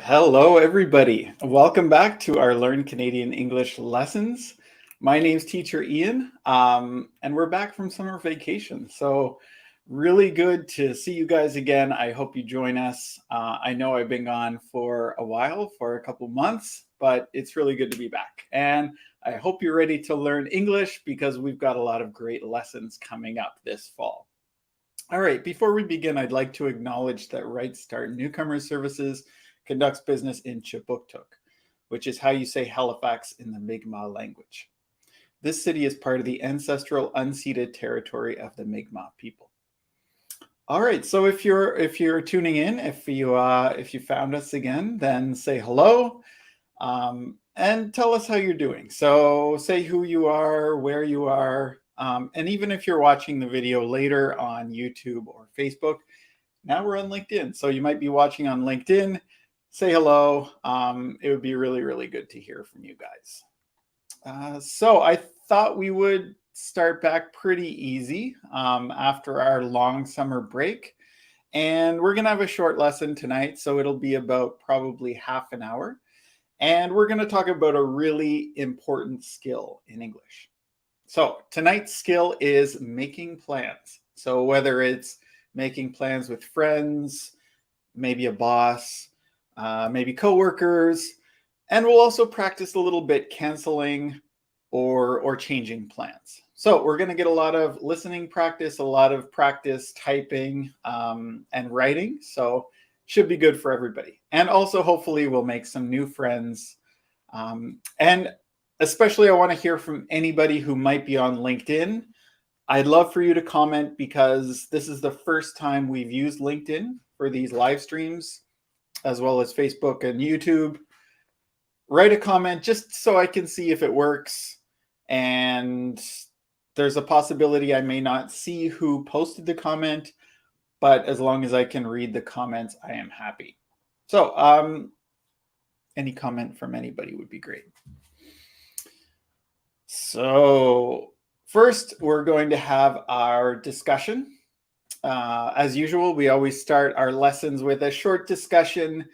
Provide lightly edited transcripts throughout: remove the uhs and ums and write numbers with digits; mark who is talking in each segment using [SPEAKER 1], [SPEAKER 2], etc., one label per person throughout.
[SPEAKER 1] Hello, everybody. Welcome back to our Learn Canadian English lessons. My name's Teacher Ian, and we're back from summer vacation. So really good to see you guys again. I hope you join us. I know I've been gone for a while, for a couple months, but it's really good to be back. And I hope you're ready to learn English because we've got a lot of great lessons coming up this fall. All right, before we begin, I'd like to acknowledge that Right Start Newcomer Services conducts business in Kjipuktuk, which is how you say Halifax in the Mi'kmaq language. This city is part of the ancestral unceded territory of the Mi'kmaq people. All right, so if you're tuning in, if you found us again, then say hello and tell us how you're doing. So say who you are, where you are, and even if you're watching the video later on YouTube or Facebook, now we're on LinkedIn. So you might be watching on LinkedIn. Say hello. It would be really, really good to hear from you guys. So I thought we would start back pretty easy after our long summer break. And we're going to have a short lesson tonight. So it'll be about probably half an hour. And we're going to talk about a really important skill in English. So tonight's skill is making plans. So whether it's making plans with friends, maybe a boss, maybe coworkers, and we'll also practice a little bit canceling or changing plans. So we're going to get a lot of listening practice, a lot of practice typing and writing. So should be good for everybody. And also hopefully we'll make some new friends. And especially I want to hear from anybody who might be on LinkedIn. I'd love for you to comment because this is the first time we've used LinkedIn for these live streams, as well as Facebook and YouTube. Write a comment just so I can see if it works. And there's a possibility I may not see who posted the comment, but as long as I can read the comments, I am happy. So any comment from anybody would be great. So first, we're going to have our discussion. As usual, we always start our lessons with a short discussion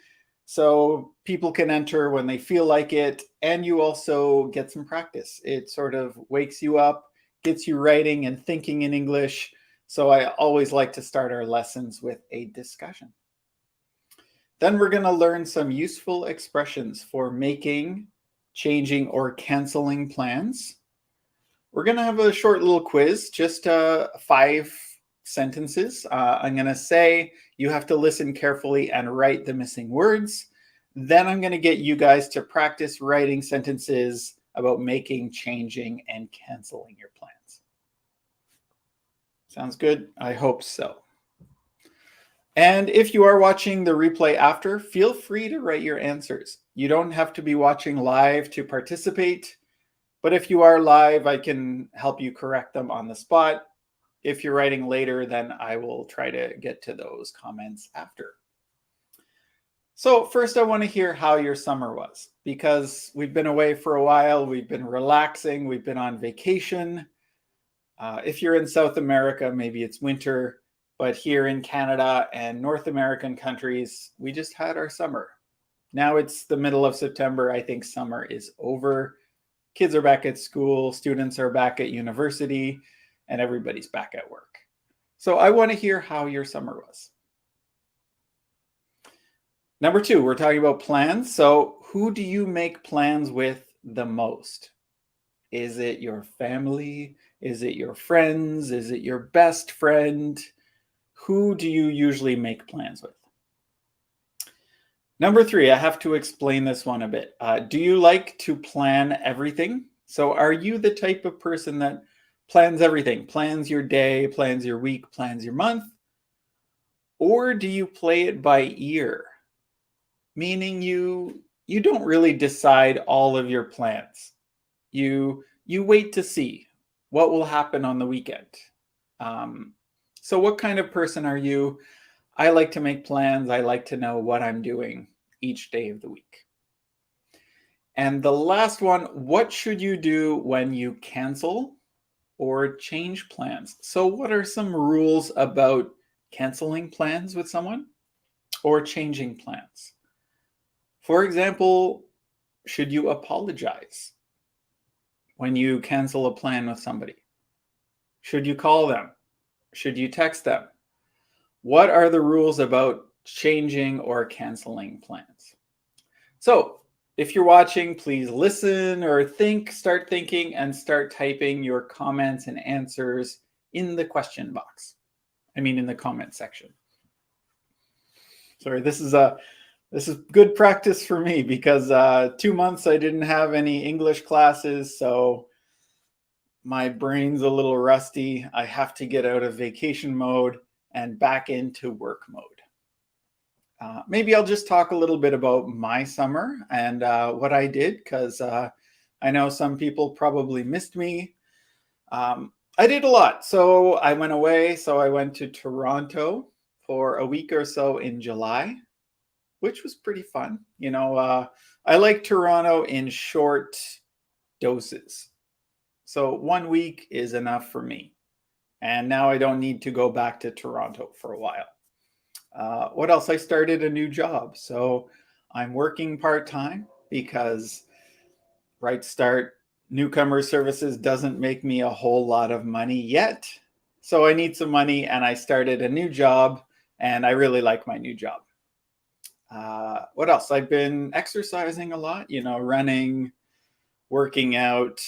[SPEAKER 1] so people can enter when they feel like it, and you also get some practice. It sort of wakes you up, gets you writing and thinking in English. So I always like to start our lessons with a discussion. Then we're going to learn some useful expressions for making, changing, or canceling plans. We're going to have a short little quiz, just 5 sentences. I'm going to say you have to listen carefully and write the missing words. Then I'm going to get you guys to practice writing sentences about making, changing, and canceling your plans. Sounds good? I hope so. And if you are watching the replay after, feel free to write your answers. You don't have to be watching live to participate, but if you are live, I can help you correct them on the spot. If you're writing later, then I will try to get to those comments after. So first, I want to hear how your summer was, because we've been away for a while. We've been relaxing. We've been on vacation. If you're in South America, maybe it's winter. But here in Canada and North American countries, we just had our summer. Now it's the middle of September. I think summer is over. Kids are back at school, students are back at university, and everybody's back at work. So I want to hear how your summer was. Number 2, we're talking about plans. So who do you make plans with the most? Is it your family? Is it your friends? Is it your best friend? Who do you usually make plans with? Number 3, I have to explain this one a bit. Do you like to plan everything? So are you the type of person that plans everything, plans your day, plans your week, plans your month? Or do you play it by ear? Meaning you don't really decide all of your plans. You wait to see what will happen on the weekend. So what kind of person are you? I like to make plans. I like to know what I'm doing each day of the week. And the last one, what should you do when you cancel or change plans? So what are some rules about canceling plans with someone or changing plans? For example, should you apologize when you cancel a plan with somebody? Should you call them? Should you text them? What are the rules about changing or canceling plans? So, if you're watching, please listen or start thinking, and start typing your comments and answers in the question box. In the comment section. Sorry, this is good practice for me because 2 months I didn't have any English classes, so my brain's a little rusty. I have to get out of vacation mode and back into work mode. Maybe I'll just talk a little bit about my summer and what I did, because I know some people probably missed me. I did a lot. So I went away. So I went to Toronto for a week or so in July, which was pretty fun. I like Toronto in short doses. So 1 week is enough for me. And now I don't need to go back to Toronto for a while. What else? I started a new job. So I'm working part-time because Right Start Newcomer Services doesn't make me a whole lot of money yet. So I need some money, and I started a new job, and I really like my new job. What else? I've been exercising a lot, running, working out,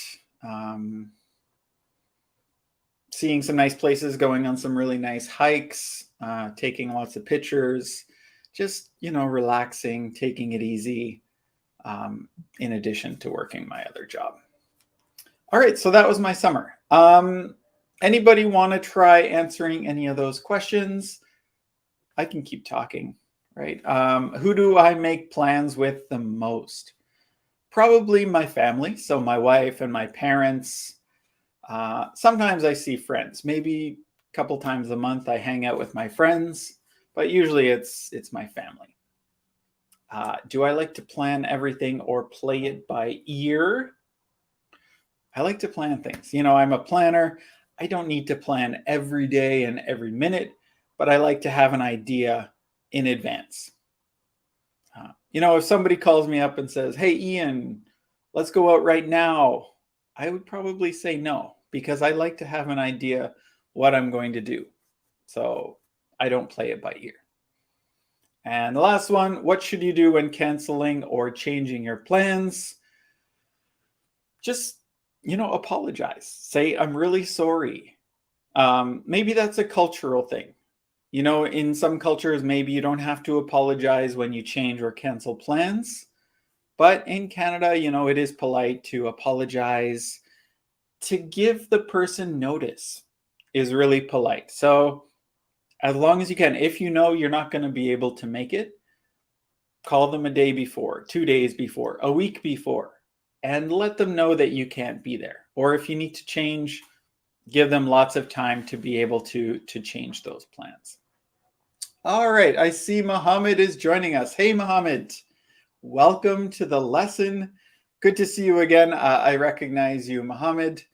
[SPEAKER 1] seeing some nice places, going on some really nice hikes, taking lots of pictures, just, relaxing, taking it easy, in addition to working my other job. All right, so that was my summer. Anybody want to try answering any of those questions? I can keep talking, right? Who do I make plans with the most? Probably my family, so my wife and my parents. Sometimes I see friends. Maybe a couple times a month I hang out with my friends, but usually it's my family. Do I like to plan everything or play it by ear? I like to plan things. I'm a planner. I don't need to plan every day and every minute, but I like to have an idea in advance. If somebody calls me up and says, "Hey, Ian, let's go out right now," I would probably say no, because I like to have an idea what I'm going to do. So I don't play it by ear. And the last one, what should you do when canceling or changing your plans? Just, apologize. Say, "I'm really sorry." Maybe that's a cultural thing. In some cultures, maybe you don't have to apologize when you change or cancel plans. But in Canada, it is polite to apologize. To give the person notice is really polite. So as long as you can, if you're not going to be able to make it, call them a day before, 2 days before, a week before, and let them know that you can't be there. Or if you need to change, give them lots of time to be able to change those plans. All right, I see Mohammed is joining us. Hey, Mohammed, welcome to the lesson. Good to see you again. I recognize you, Mohammed.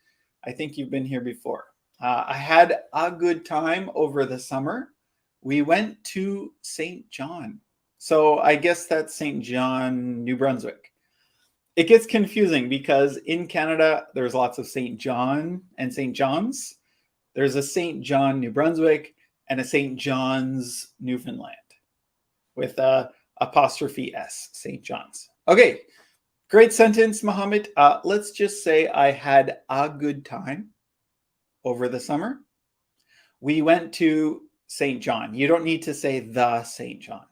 [SPEAKER 1] I think you've been here before. I had a good time over the summer. We went to St. John. So I guess that's St. John, New Brunswick. It gets confusing because in Canada, there's lots of St. John and St. John's. There's a St. John, New Brunswick, and a St. John's, Newfoundland, with a apostrophe S, St. John's. Okay, great sentence, Mohammed. Let's just say I had a good time over the summer. We went to St. John. You don't need to say the St. John.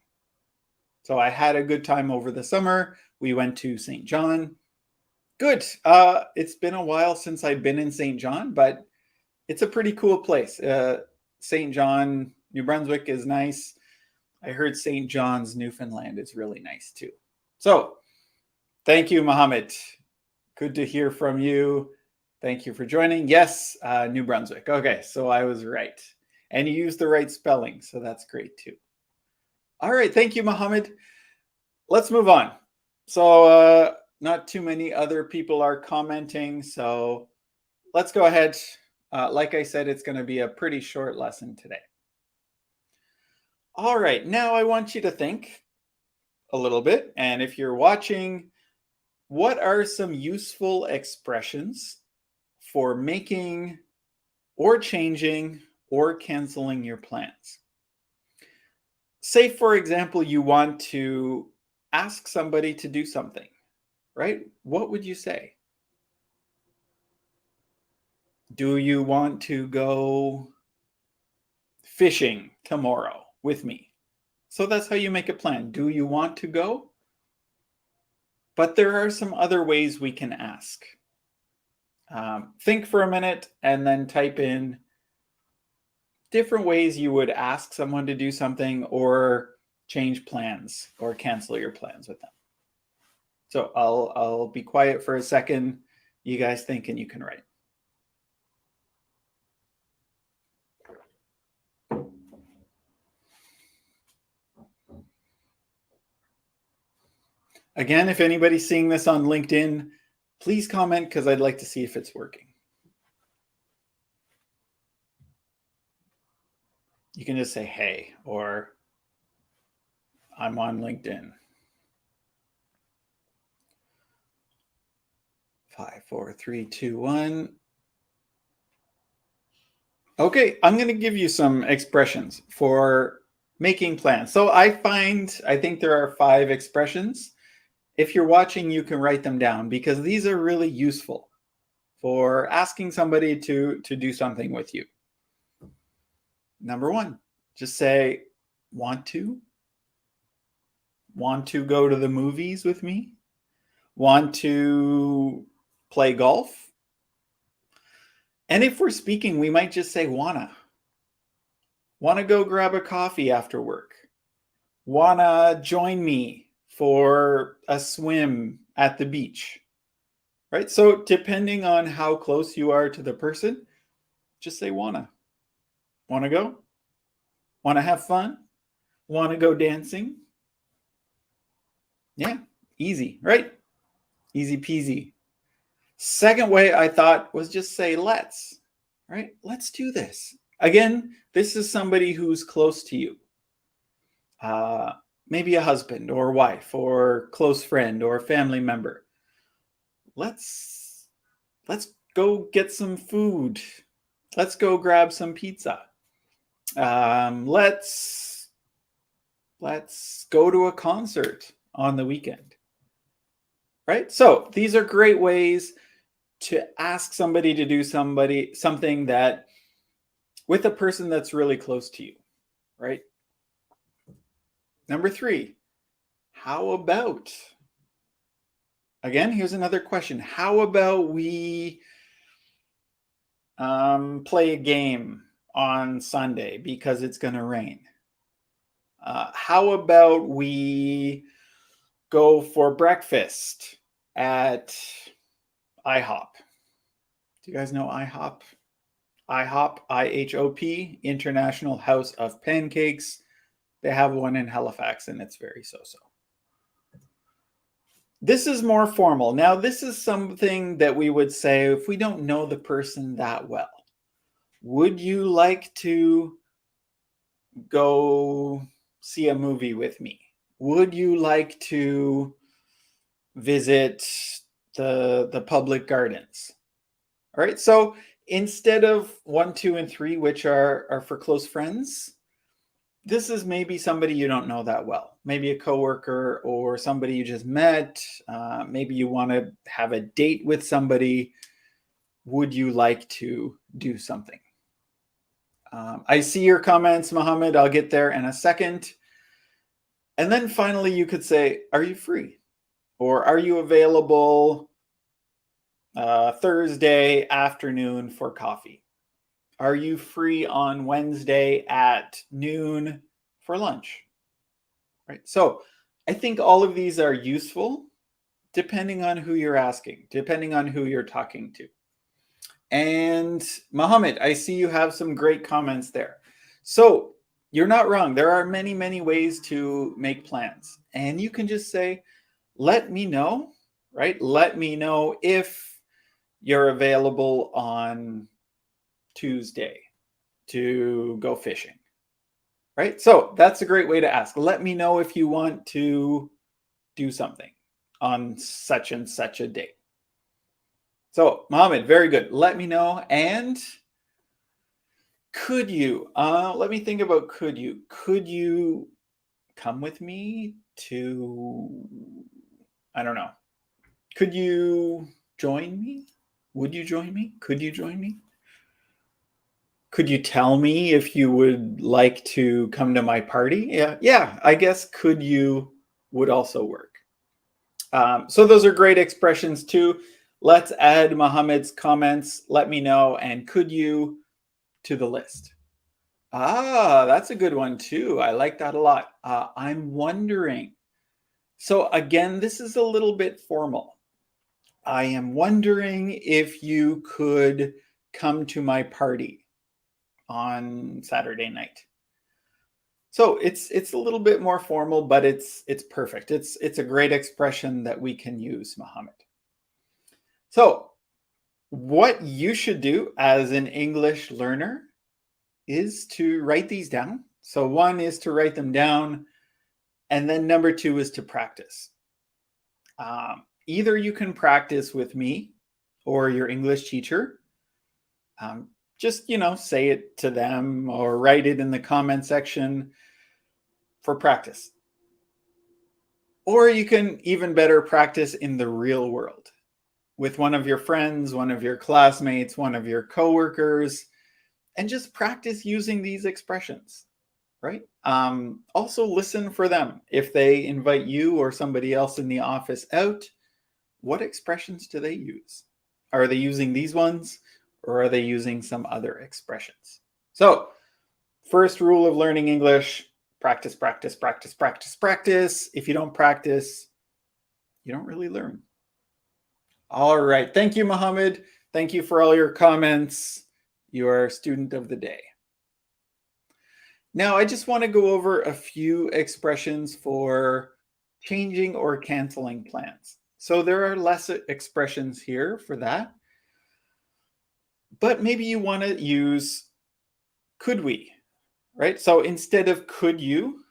[SPEAKER 1] So I had a good time over the summer. We went to St. John. Good. It's been a while since I've been in St. John, but it's a pretty cool place. St. John, New Brunswick is nice. I heard St. John's, Newfoundland is really nice too. So thank you, Mohammed. Good to hear from you. Thank you for joining. Yes, New Brunswick. Okay, so I was right. And you used the right spelling, so that's great too. All right, thank you, Mohammed. Let's move on. So not too many other people are commenting, so let's go ahead. Like I said, it's going to be a pretty short lesson today. All right, now I want you to think, a little bit. And if you're watching, what are some useful expressions for making or changing or canceling your plans? Say, for example, you want to ask somebody to do something, right? What would you say? Do you want to go fishing tomorrow with me? So that's how you make a plan. Do you want to go? But there are some other ways we can ask. Think for a minute and then type in different ways you would ask someone to do something or change plans or cancel your plans with them. So I'll be quiet for a second. You guys think and you can write. Again, if anybody's seeing this on LinkedIn, please comment because I'd like to see if it's working. You can just say, hey, or I'm on LinkedIn. 5, 4, 3, 2, 1. Okay, I'm going to give you some expressions for making plans. So I think there are 5 expressions. If you're watching, you can write them down because these are really useful for asking somebody to do something with you. Number 1, just say, want to? Want to go to the movies with me? Want to play golf? And if we're speaking, we might just say wanna. Wanna go grab a coffee after work? Wanna join me for a swim at the beach? Right? So depending on how close you are to the person, just say wanna. Wanna go? Wanna have fun? Wanna go dancing? Yeah, easy, right? Easy peasy. Second way I thought was just say let's, right? Let's do this. Again, this is somebody who's close to you. Maybe a husband or wife or close friend or family member. Let's go get some food. Let's go grab some pizza. Let's go to a concert on the weekend. Right? So these are great ways to ask somebody to do something that with a person that's really close to you, right? Number 3, how about? Again, here's another question. How about we play a game on Sunday because it's going to rain? How about we go for breakfast at IHOP? Do you guys know IHOP? IHOP, IHOP, International House of Pancakes. They have one in Halifax and it's very so-so. This is more formal. Now, this is something that we would say if we don't know the person that well. Would you like to go see a movie with me? Would you like to visit the public gardens? All right, so instead of 1, 2, and 3, which are for close friends, this is maybe somebody you don't know that well. Maybe a coworker or somebody you just met. Maybe you want to have a date with somebody. Would you like to do something? I see your comments, Mohammed. I'll get there in a second. And then finally, you could say, are you free? Or are you available Thursday afternoon for coffee? Are you free on Wednesday at noon for lunch? Right. So I think all of these are useful depending on who you're asking, depending on who you're talking to. And Mohammed, I see you have some great comments there. So you're not wrong. There are many, many ways to make plans. And you can just say, let me know, right? Let me know if you're available on Tuesday to go fishing, right? So that's a great way to ask. Let me know if you want to do something on such and such a date. So, Mohammed, very good. Let me know. And could you, let me think about could you come with me to, I don't know. Could you join me? Would you join me? Could you join me? Could you tell me if you would like to come to my party? Yeah, I guess could you would also work. So those are great expressions too. Let's add Mohammed's comments. Let me know. And could you to the list? That's a good one too. I like that a lot. I'm wondering. So again, this is a little bit formal. I am wondering if you could come to my party on Saturday night. So it's a little bit more formal, but it's perfect. It's a great expression that we can use, Mohammed. So what you should do as an English learner is to write these down. So one is to write them down, and then number two is to practice. Either you can practice with me or your English teacher. Just, say it to them or write it in the comment section for practice. Or you can even better practice in the real world with one of your friends, one of your classmates, one of your coworkers, and just practice using these expressions, right? Also listen for them. If they invite you or somebody else in the office out, what expressions do they use? Are they using these ones or are they using some other expressions? So, first rule of learning English, practice, practice, practice, practice, practice. If you don't practice, you don't really learn. All right. Thank you, Mohammed. Thank you for all your comments. You are a student of the day. Now, I just want to go over a few expressions for changing or canceling plans. So there are less expressions here for that. But maybe you want to use could we, right? So instead of could you,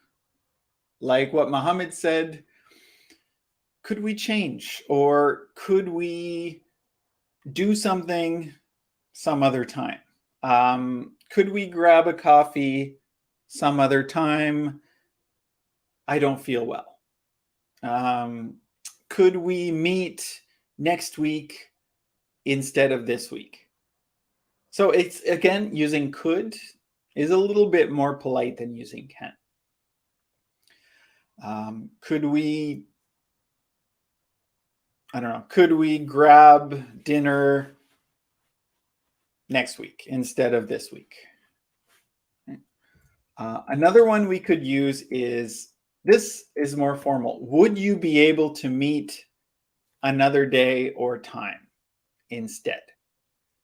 [SPEAKER 1] like what Mohammed said, could we change or could we do something some other time? Could we grab a coffee some other time? I don't feel well. Could we meet next week instead of this week? So it's, again, using could is a little bit more polite than using can. Could we, I don't know, could we grab dinner next week instead of this week? Another one we could use is, this is more formal. Would you be able to meet another day or time instead?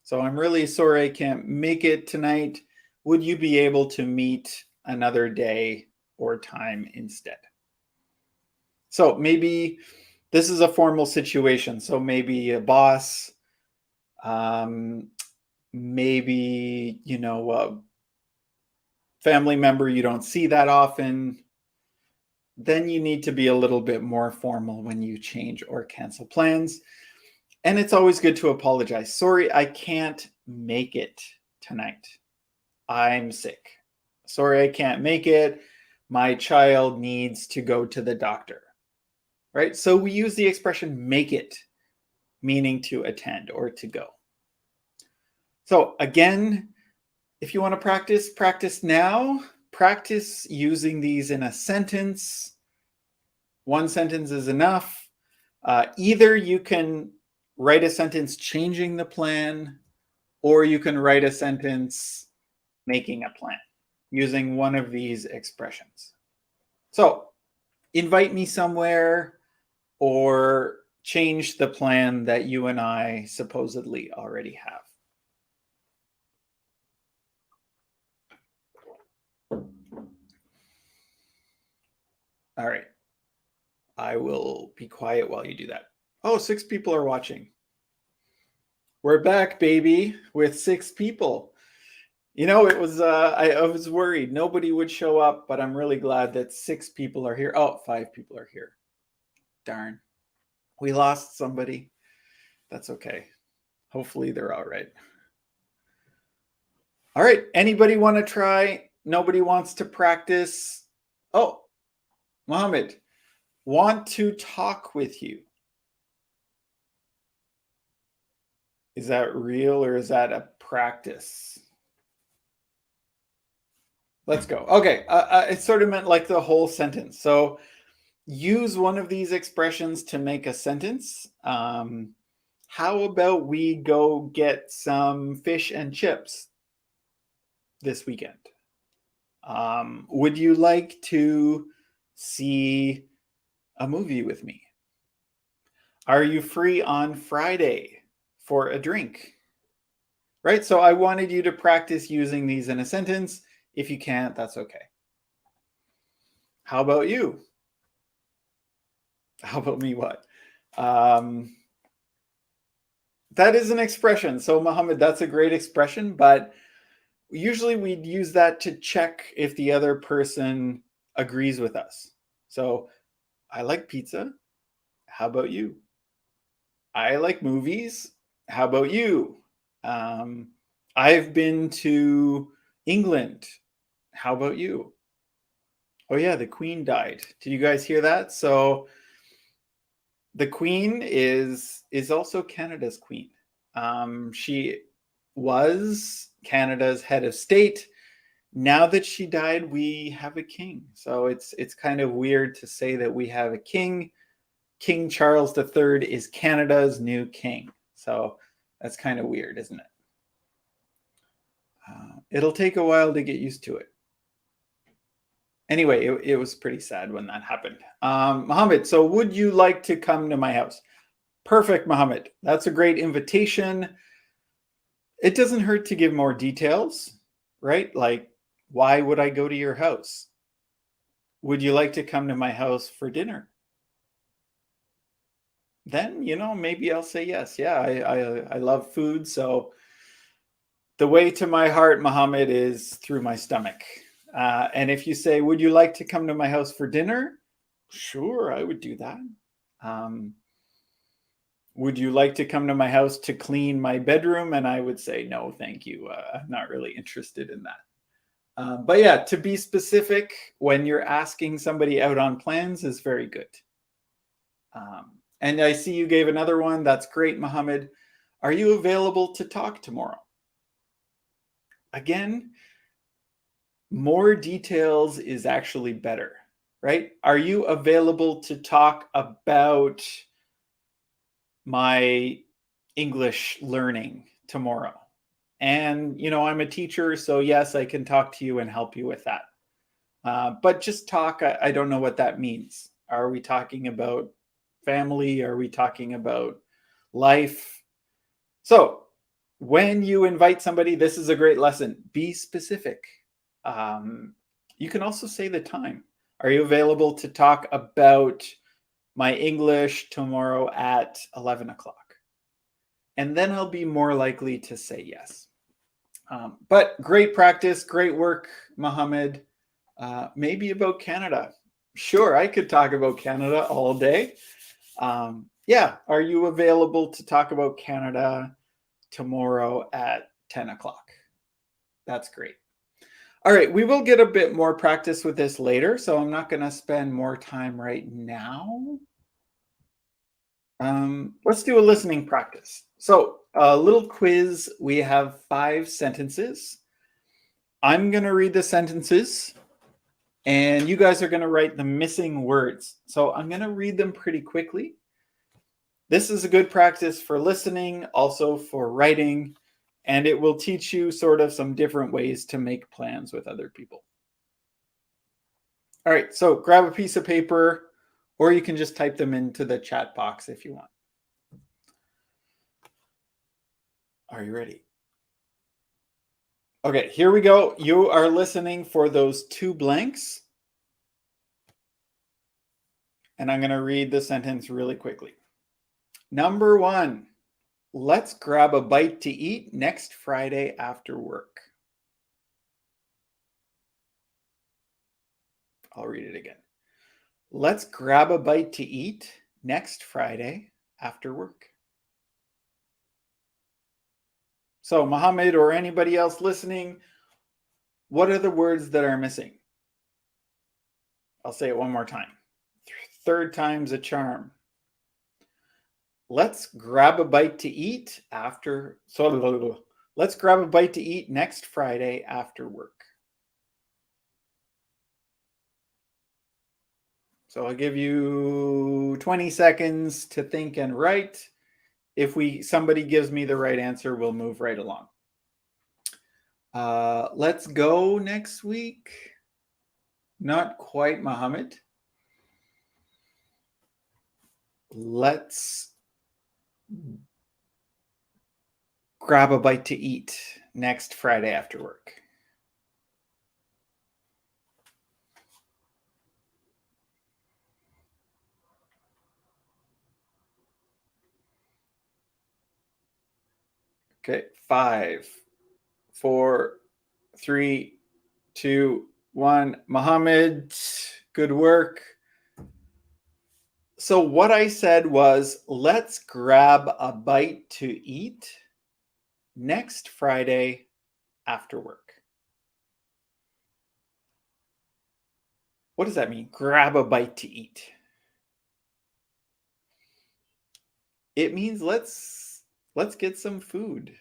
[SPEAKER 1] So I'm really sorry I can't make it tonight. Would you be able to meet another day or time instead? So maybe this is a formal situation. So maybe a boss, maybe, a family member you don't see that often. Then you need to be a little bit more formal when you change or cancel plans. And it's always good to apologize. Sorry, I can't make it tonight. I'm sick. Sorry, I can't make it. My child needs to go to the doctor. Right? So we use the expression make it, meaning to attend or to go. So again, if you want to practice, practice now. Practice using these in a sentence. One sentence is enough. Either you can write a sentence changing the plan, or you can write a sentence making a plan using one of these expressions. So invite me somewhere or change the plan that you and I supposedly already have. All right. I will be quiet while you do that. Oh, 6 people are watching. We're back, baby, with 6 people. It was, I was worried nobody would show up, but I'm really glad that 6 people are here. Oh, 5 people are here. darn. We lost somebody. That's okay. Hopefully they're all right. All right. Anybody want to try? Nobody wants to practice. Oh, Mohammed, want to talk with you. Is that real or is that a practice? Let's go. Okay. It sort of meant like the whole sentence. So use one of these expressions to make a sentence. How about we go get some fish and chips this weekend? Would you like to see a movie with me? Are you free on Friday for a drink? Right? So I wanted you to practice using these in a sentence. If you can't, that's okay. How about you? How about me? What? That is an expression. So Mohammed, that's a great expression, but usually we'd use that to check if the other person agrees with us. So I like pizza. How about you? I like movies. How about you? I've been to England. How about you? Oh yeah, the Queen died. Did you guys hear that? So the Queen is also Canada's Queen. She was Canada's head of state. Now that she died, we have a king. So it's kind of weird to say that we have a king. King Charles III is Canada's new king. So that's kind of weird, isn't it? It'll take a while to get used to it. Anyway, it was pretty sad when that happened. Mohammed, so would you like to come to my house? Perfect, Mohammed. That's a great invitation. It doesn't hurt to give more details, right? Like, why would I go to your house? Would you like to come to my house for dinner? Then, maybe I'll say yes. Yeah, I love food. So the way to my heart, Mohammed, is through my stomach. And if you say, would you like to come to my house for dinner? Sure, I would do that. Would you like to come to my house to clean my bedroom? And I would say, no, thank you. I'm not really interested in that. But yeah, to be specific when you're asking somebody out on plans is very good. And I see you gave another one. That's great, Mohammed. Are you available to talk tomorrow? Again, more details is actually better, right? Are you available to talk about my English learning tomorrow? And, I'm a teacher, so yes, I can talk to you and help you with that. But just talk, I don't know what that means. Are we talking about family? Are we talking about life? So when you invite somebody, this is a great lesson. Be specific. You can also say the time. Are you available to talk about my English tomorrow at 11 o'clock? And then I'll be more likely to say yes. But great practice, great work, Mohammed. Maybe about Canada. Sure, I could talk about Canada all day. Yeah, are you available to talk about Canada tomorrow at 10 o'clock? That's great. All right, we will get a bit more practice with this later, so I'm not going to spend more time right now. Let's do a listening practice. So a little quiz. We have 5 sentences. I'm going to read the sentences, and you guys are going to write the missing words. So I'm going to read them pretty quickly. This is a good practice for listening, also for writing, and it will teach you sort of some different ways to make plans with other people. All right, so grab a piece of paper, or you can just type them into the chat box if you want. Are you ready? Okay, here we go. You are listening for those 2 blanks. And I'm going to read the sentence really quickly. Number 1, let's grab a bite to eat next Friday after work. I'll read it again. Let's grab a bite to eat next Friday after work. So Mohammed or anybody else listening, what are the words that are missing? I'll say it one more time. Third time's a charm. Let's grab a bite to eat after. So let's grab a bite to eat next Friday after work. So I'll give you 20 seconds to think and write. If somebody gives me the right answer, we'll move right along. Let's go next week. Not quite, Mohammed. Let's grab a bite to eat next Friday after work. Okay, 5, 4, 3, 2, 1. Mohammed, good work. So what I said was, let's grab a bite to eat next Friday after work. What does that mean? Grab a bite to eat. It means let's get some food.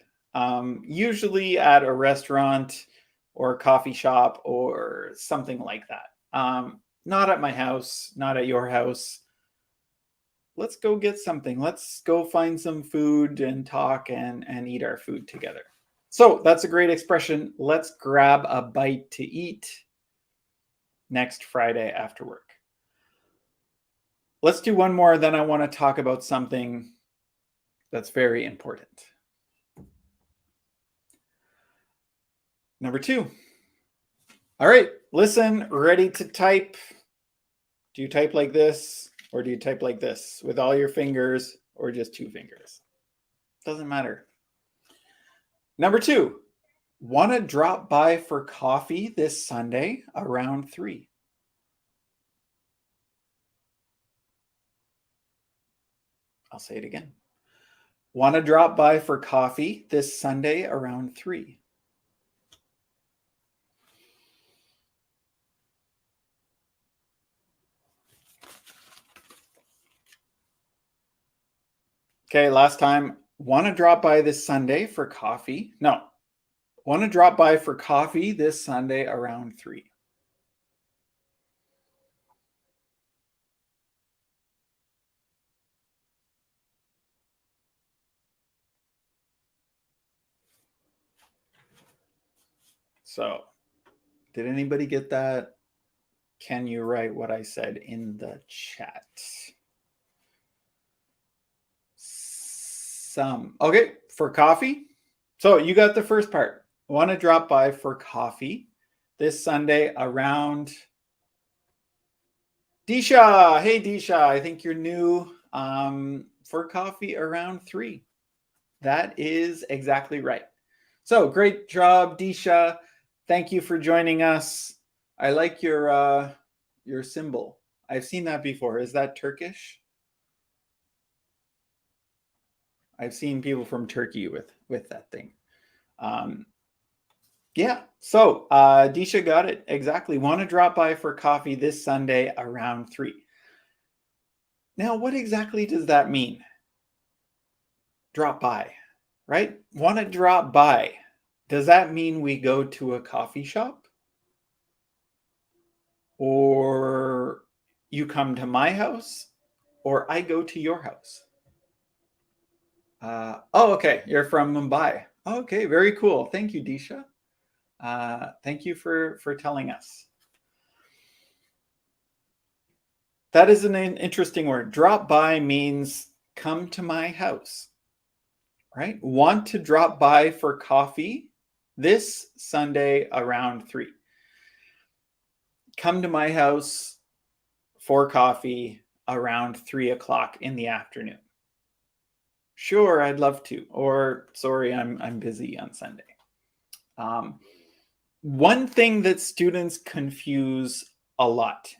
[SPEAKER 1] Usually at a restaurant or a coffee shop or something like that. Not at my house, not at your house. Let's go get something. Let's go find some food and talk and eat our food together. So that's a great expression. Let's grab a bite to eat next Friday after work. Let's do one more, then I want to talk about something that's very important. Number 2. All right, listen, ready to type. Do you type like this or do you type like this with all your fingers or just 2 fingers? Doesn't matter. Number 2, want to drop by for coffee this Sunday around 3. I'll say it again. Want to drop by for coffee this Sunday around 3. Okay, last time. Want to drop by this Sunday for coffee? No. Want to drop by for coffee this Sunday around 3. So, did anybody get that? Can you write what I said in the chat? Some. Okay, for coffee. So you got the first part. Want to drop by for coffee this Sunday around. Disha. Hey, Disha. I think you're new. For coffee around 3. That is exactly right. So great job, Disha. Thank you for joining us. I like your symbol. I've seen that before. Is that Turkish? I've seen people from Turkey with that thing. Yeah. So Disha got it exactly. Want to drop by for coffee this Sunday around 3. Now, what exactly does that mean? Drop by, right? Want to drop by. Does that mean we go to a coffee shop? Or you come to my house? Or I go to your house? Oh, okay. You're from Mumbai. Okay, very cool. Thank you, Disha. Thank you for telling us. That is an interesting word. Drop by means come to my house, right? Want to drop by for coffee this Sunday around 3. Come to my house for coffee around 3 o'clock in the afternoon. Sure, I'd love to. Or sorry, I'm busy on Sunday. One thing that students confuse a lot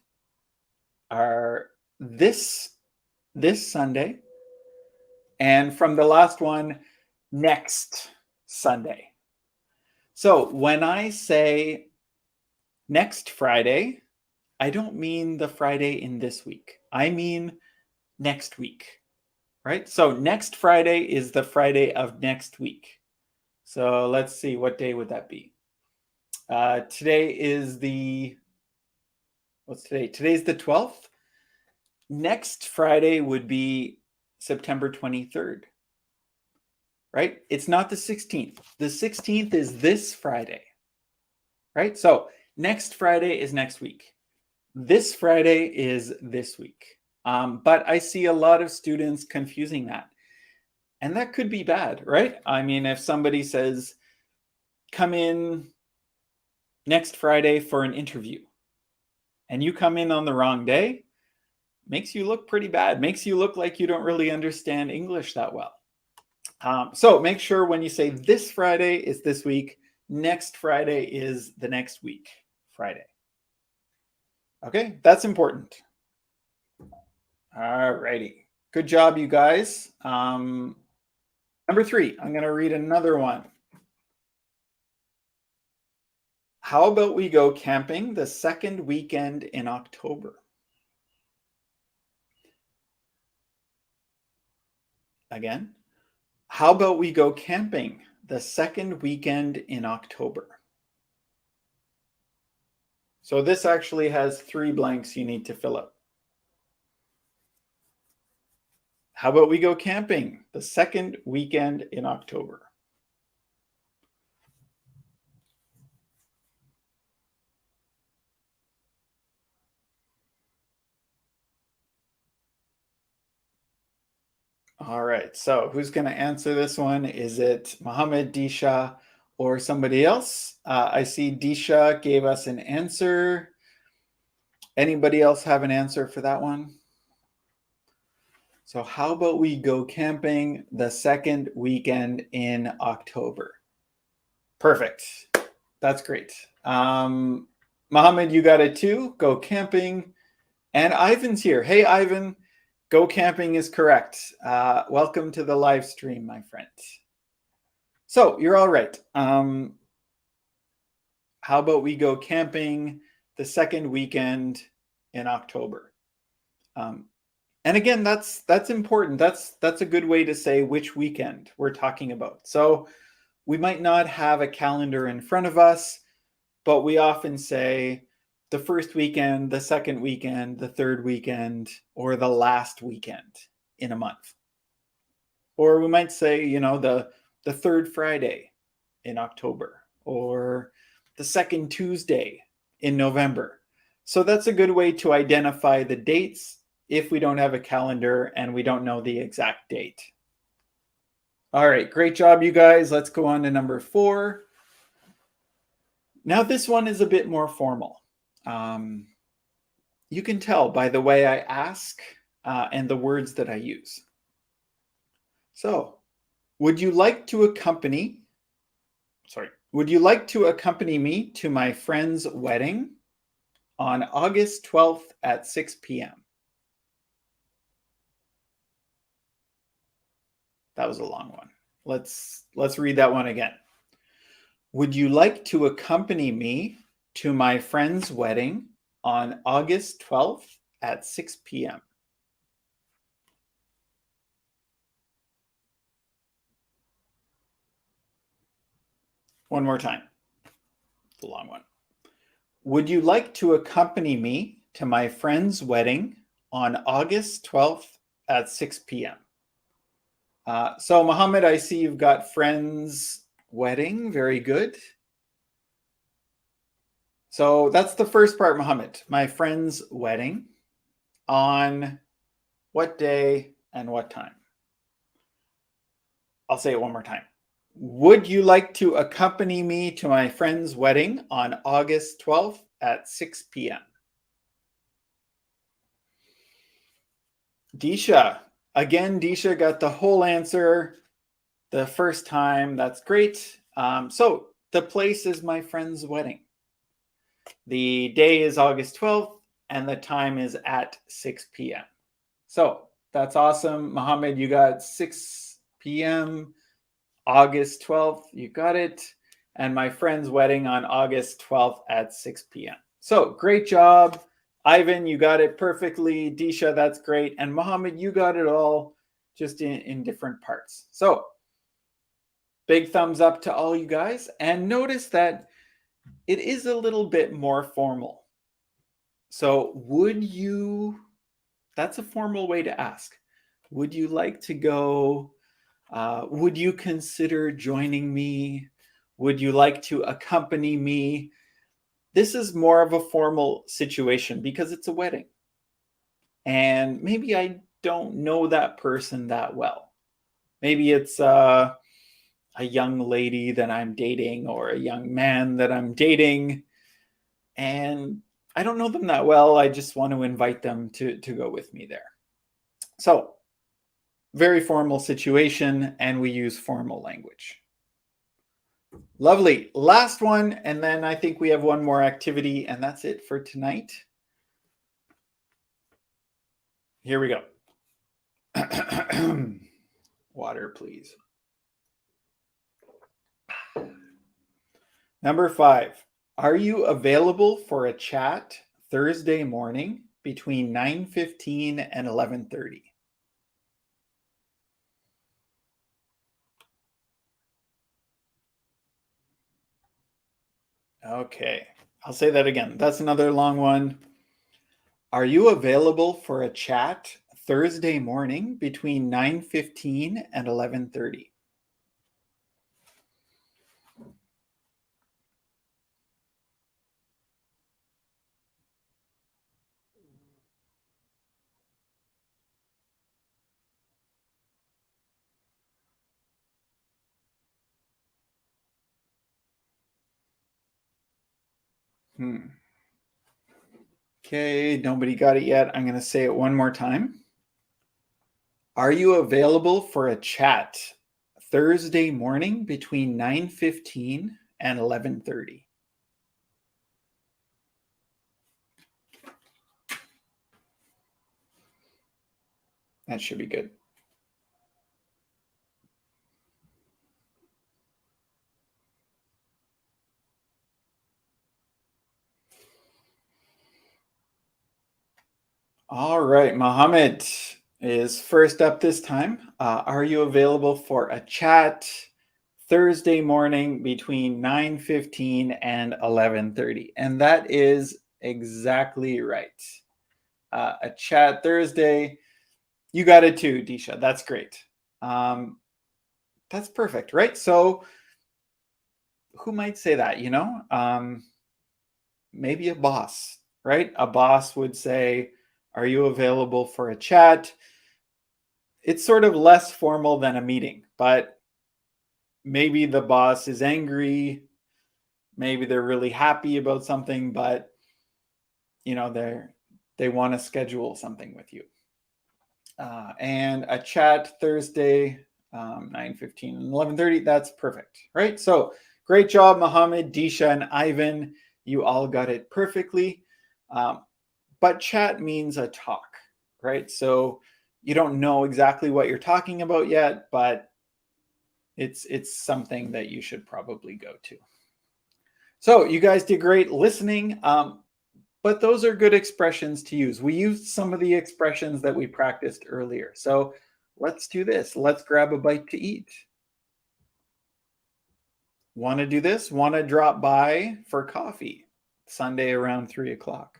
[SPEAKER 1] are this this Sunday. And from the last one, next Sunday. So when I say next Friday, I don't mean the Friday in this week. I mean next week, right? So next Friday is the Friday of next week. So let's see, what day would that be? Today is what's today? Today's the 12th. Next Friday would be September 23rd, right? It's not the 16th. The 16th is this Friday, right? So next Friday is next week. This Friday is this week. But I see a lot of students confusing that. And that could be bad, right? I mean, if somebody says, come in next Friday for an interview, and you come in on the wrong day, makes you look pretty bad, makes you look like you don't really understand English that well. So make sure when you say this Friday is this week, next Friday is the next week, Friday. Okay, that's important. All righty. Good job, you guys. Number 3, I'm going to read another one. How about we go camping the second weekend in October? Again, how about we go camping the second weekend in October? So this actually has 3 blanks you need to fill out. How about we go camping the second weekend in October? All right, so who's going to answer this one? Is it Mohammed, Disha, or somebody else? I see Disha gave us an answer. Anybody else have an answer for that one? So how about we go camping the second weekend in October? Perfect. That's great. Mohammed, you got it too. Go camping. And Ivan's here. Hey, Ivan. Go camping is correct. Welcome to the live stream, my friend. So you're all right. How about we go camping the second weekend in October? And again, that's important. That's a good way to say which weekend we're talking about. So we might not have a calendar in front of us, but we often say the first weekend, the second weekend, the third weekend, or the last weekend in a month. Or we might say, you know, the third Friday in October, or the second Tuesday in November. So that's a good way to identify the dates if we don't have a calendar and we don't know the exact date. All right, great job, you guys. Let's go on to number 4. Now this one is a bit more formal. You can tell by the way I ask and the words that I use. So, would you like to accompany me to my friend's wedding on August 12th at 6 p.m.? That was a long one. Let's read that one again. Would you like to accompany me to my friend's wedding on August 12th at 6 p.m.? One more time. It's a long one. Would you like to accompany me to my friend's wedding on August 12th at 6 p.m.? So Mohammed, I see you've got friend's wedding. Very good. So that's the first part, Mohammed. My friend's wedding. On what day and what time? I'll say it one more time. Would you like to accompany me to my friend's wedding on August 12th at 6 p.m.? Disha. Again, Disha got the whole answer the first time. That's great. So the place is my friend's wedding. The day is August 12th and the time is at 6 p.m. So That's awesome. Mohammed, you got 6 p.m. August 12th. You got it. And my friend's wedding on August 12th at 6 p.m. So great job. Ivan, you got it perfectly. Disha, that's great. And Mohammed, you got it all just in different parts. So big thumbs up to all you guys. And notice that it is a little bit more formal. So would you, that's a formal way to ask. Would you like to go? Would you consider joining me? Would you like to accompany me? This is more of a formal situation because it's a wedding. And maybe I don't know that person that well. Maybe it's a young lady that I'm dating or a young man that I'm dating. And I don't know them that well. I just want to invite them to go with me there. So, very formal situation, and we use formal language. Lovely. Last one, and then I think we have one more activity, and that's it for tonight. Here we go. Water, please. Number 5. Are you available for a chat Thursday morning between 9:15 and 11:30? Okay, I'll say that again. That's another long one. Are you available for a chat Thursday morning between 9:15 and 11:30? Okay, nobody got it yet. I'm going to say it one more time. Are you available for a chat Thursday morning between 9:15 and 11:30? That should be good. All right, Mohammed is first up this time. Are you available for a chat Thursday morning between 9:15 and 11:30? And that is exactly right. A chat Thursday. You got it too, Disha. That's great. That's perfect, right? So who might say that, maybe a boss, right? A boss would say, are you available for a chat? It's sort of less formal than a meeting, but maybe the boss is angry. Maybe they're really happy about something, but they want to schedule something with you. And a chat Thursday, 9:15 and 11:30. That's perfect, right? So great job, Mohammed, Disha, and Ivan. You all got it perfectly. But chat means a talk, right? So you don't know exactly what you're talking about yet, but it's something that you should probably go to. So you guys did great listening. But those are good expressions to use. We used some of the expressions that we practiced earlier. So let's do this. Let's grab a bite to eat. Want to do this? Want to drop by for coffee Sunday around 3 o'clock?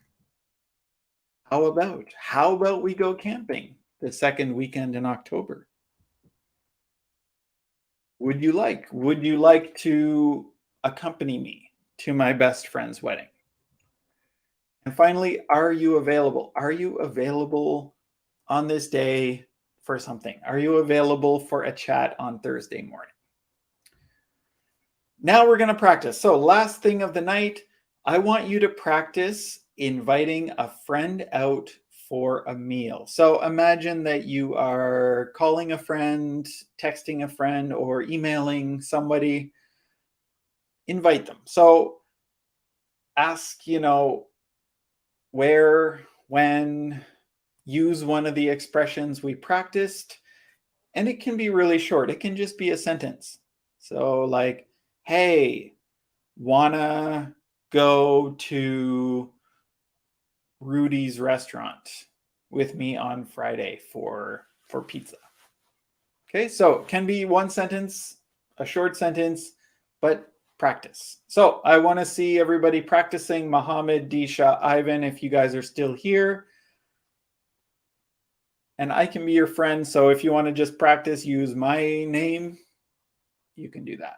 [SPEAKER 1] How about we go camping the second weekend in October? Would you like to accompany me to my best friend's wedding? And finally, are you available? Are you available on this day for something? Are you available for a chat on Thursday morning? Now we're going to practice. So last thing of the night, I want you to practice inviting a friend out for a meal. So imagine that you are calling a friend, texting a friend, or emailing somebody. Invite them. So ask, where, when, use one of the expressions we practiced, and it can be really short. It can just be a sentence. So like, hey, wanna go to Rudy's restaurant with me on Friday for pizza. Okay, so it can be one sentence, a short sentence, but practice. So I want to see everybody practicing. Mohammed, Disha, Ivan, if you guys are still here. And I can be your friend. So if you want to just practice, use my name, you can do that.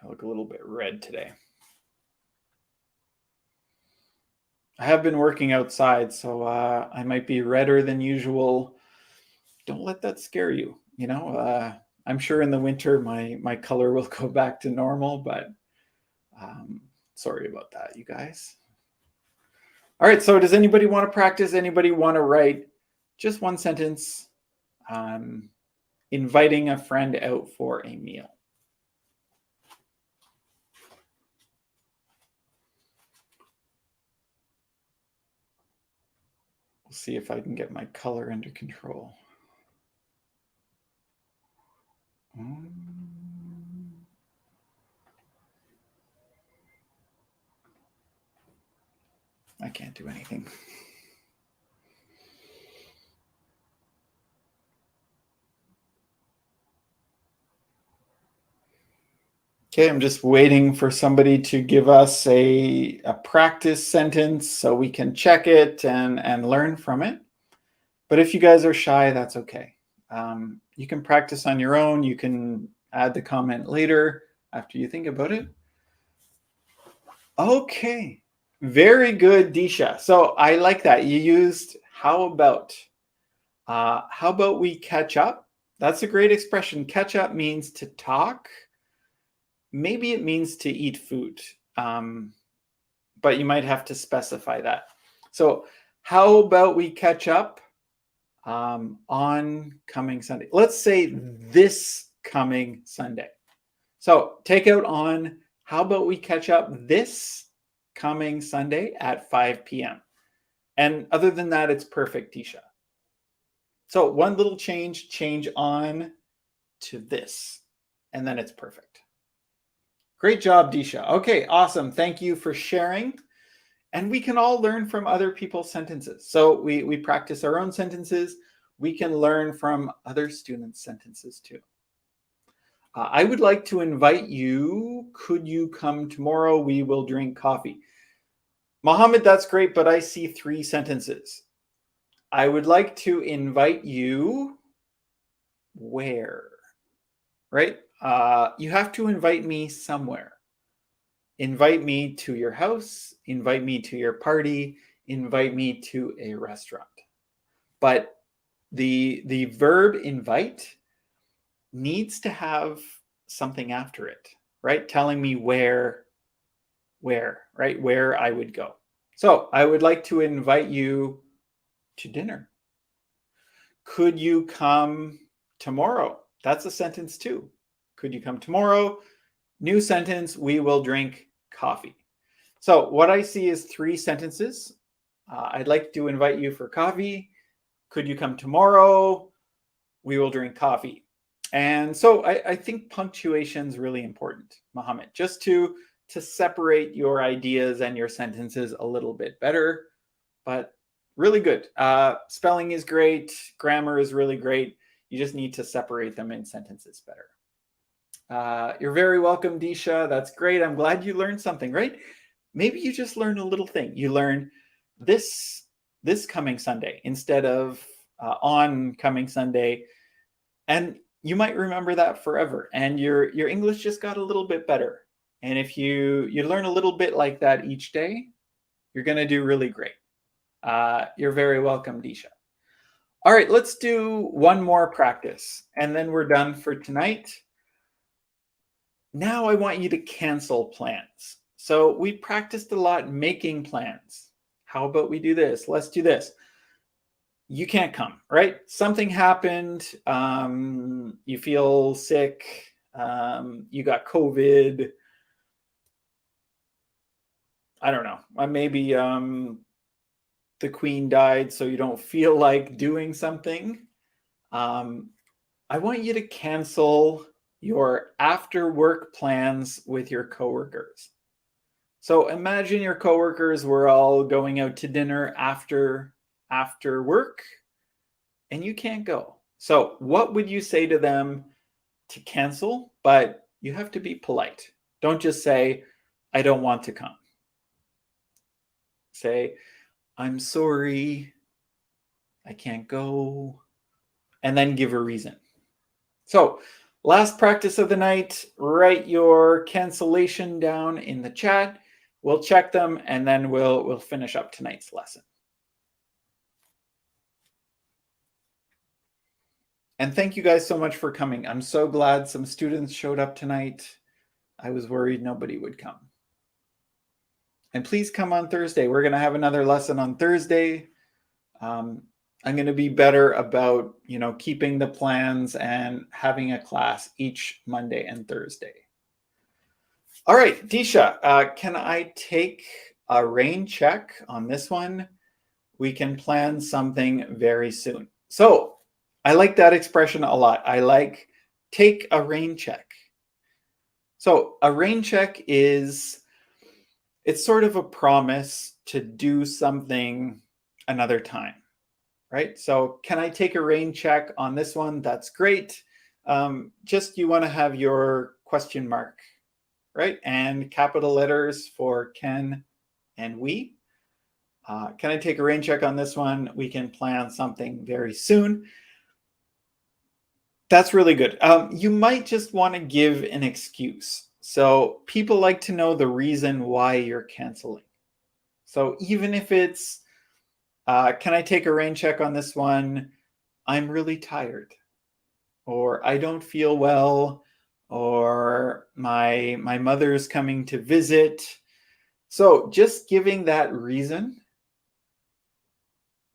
[SPEAKER 1] I look a little bit red today. I have been working outside, so I might be redder than usual. Don't let that scare you. You know, I'm sure in the winter my color will go back to normal, but sorry about that, you guys. All right, so does anybody want to practice? Anybody want to write just one sentence inviting a friend out for a meal? We'll see if I can get my color under control. I can't do anything. Okay, I'm just waiting for somebody to give us a practice sentence so we can check it and learn from it. But if you guys are shy, that's okay. You can practice on your own. You can add the comment later after you think about it. Okay, very good, Disha. So I like that. You used how about. How about we catch up? That's a great expression. Catch up means to talk. Maybe it means to eat food, but you might have to specify that. So how about we catch up on coming Sunday? Let's say this coming Sunday. So take out on. How about we catch up this coming Sunday at 5 p.m.? And other than that, it's perfect, Disha. So one little change on to this, and then it's perfect. Great job, Disha. Okay, awesome. Thank you for sharing. And we can all learn from other people's sentences. So we practice our own sentences. We can learn from other students' sentences too. I would like to invite you. Could you come tomorrow? We will drink coffee. Mohammed, that's great, but I see 3 sentences. I would like to invite you where? Right? You have to invite me somewhere. Invite me to your house, invite me to your party, invite me to a restaurant. But the verb invite needs to have something after it, right? Telling me where, right? Where I would go. So I would like to invite you to dinner. Could you come tomorrow? That's a sentence too. Could you come tomorrow? New sentence, we will drink coffee. So what I see is 3 sentences. I'd like to invite you for coffee. Could you come tomorrow? We will drink coffee. And so I think punctuation is really important, Mohammed, just to separate your ideas and your sentences a little bit better. But really good. Spelling is great. Grammar is really great. You just need to separate them in sentences better. You're very welcome, Disha. That's great. I'm glad you learned something, right? Maybe you just learned a little thing. You learned this coming Sunday instead of on coming Sunday. And you might remember that forever. And your English just got a little bit better. And if you learn a little bit like that each day, you're going to do really great. You're very welcome, Disha. All right, let's do one more practice. And then we're done for tonight. Now I want you to cancel plans. So we practiced a lot making plans. How about we do this? Let's do this. you can't come, right? Something happened. You feel sick. You got COVID. I don't know. Maybe the queen died, so you don't feel like doing something. I want you to cancel your after work plans with your coworkers. So imagine your coworkers were all going out to dinner after work and you can't go. So what would you say to them to cancel? But you have to be polite. Don't just say, I don't want to come. Say, I'm sorry, I can't go, and then give a reason. So last practice of the night, write your cancellation down in the chat. We'll check them and then we'll finish up tonight's lesson. And thank you guys so much for coming. I'm so glad some students showed up tonight. I was worried nobody would come. And please come on Thursday. We're going to have another lesson on Thursday. I'm going to be better about, keeping the plans and having a class each Monday and Thursday. All right, Disha, can I take a rain check on this one? We can plan something very soon. So I like that expression a lot. I like take a rain check. So a rain check it's sort of a promise to do something another time, right? So can I take a rain check on this one? That's great. Just you want to have your question mark, right? And capital letters for can and we. Can I take a rain check on this one? We can plan something very soon. That's really good. You might just want to give an excuse. So people like to know the reason why you're canceling. So even if it's, can I take a rain check on this one? I'm really tired, or I don't feel well, or my mother's coming to visit. So just giving that reason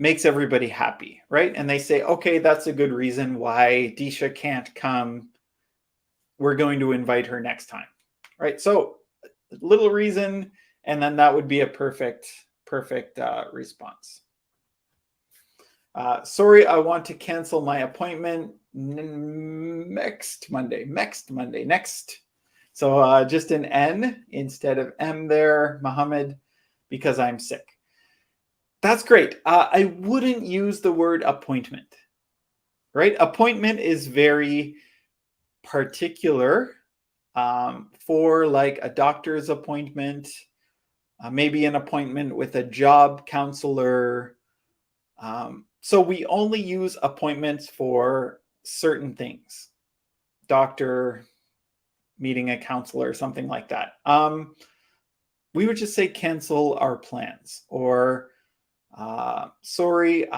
[SPEAKER 1] makes everybody happy, right? And they say, okay, that's a good reason why Disha can't come. We're going to invite her next time, right? So little reason, and then that would be a perfect response. Sorry, I want to cancel my appointment next Monday. So just an N instead of M there, Mohammed, because I'm sick. That's great. I wouldn't use the word appointment, right? Appointment is very particular for like a doctor's appointment, maybe an appointment with a job counselor. So we only use appointments for certain things. Doctor, meeting a counselor, something like that. We would just say cancel our plans, or sorry,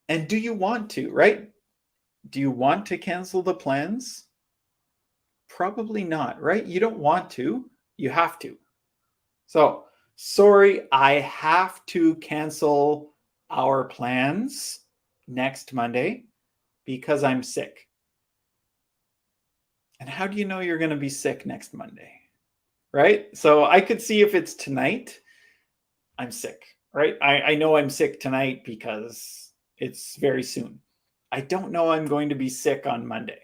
[SPEAKER 1] and do you want to, right? Do you want to cancel the plans? Probably not, right? You don't want to, you have to. So, sorry, I have to cancel our plans next Monday because I'm sick. And how do you know you're going to be sick next Monday? Right? So I could see if it's tonight, I'm sick, right? I know I'm sick tonight because it's very soon. I don't know I'm going to be sick on Monday.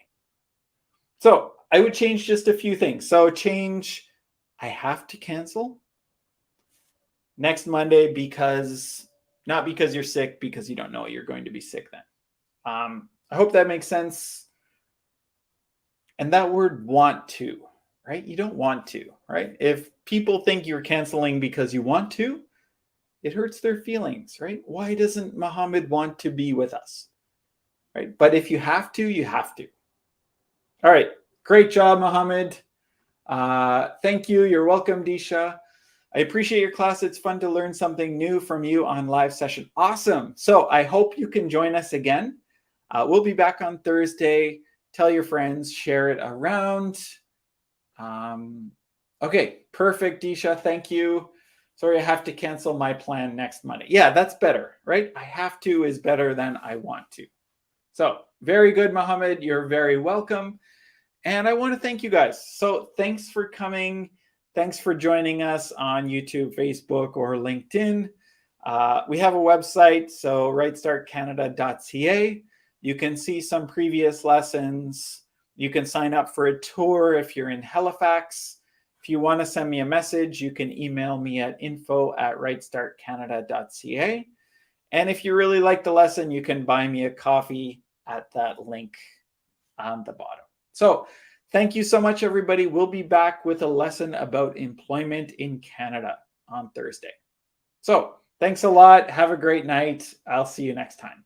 [SPEAKER 1] So I would change just a few things. So change, I have to cancel next Monday because, not because you're sick, because you don't know you're going to be sick then. I hope that makes sense. And that word want to, right? You don't want to, right? If people think you're canceling because you want to, it hurts their feelings, right? Why doesn't Mohammed want to be with us, right? But if you have to, you have to. All right, great job, Mohammed. Thank you. You're welcome, Disha. I appreciate your class. It's fun to learn something new from you on live session. Awesome. So I hope you can join us again. We'll be back on Thursday. Tell your friends, share it around. Okay, perfect, Disha. Thank you. Sorry, I have to cancel my plan next Monday. Yeah, that's better, right? I have to is better than I want to. So very good, Mohammed. You're very welcome. And I want to thank you guys. So thanks for coming. Thanks for joining us on YouTube, Facebook, or LinkedIn. We have a website, so rightstartcanada.ca. You can see some previous lessons. You can sign up for a tour if you're in Halifax. If you want to send me a message, you can email me at info@rightstartcanada.ca. And if you really like the lesson, you can buy me a coffee at that link on the bottom. So thank you so much, everybody. We'll be back with a lesson about employment in Canada on Thursday. So thanks a lot. Have a great night. I'll see you next time.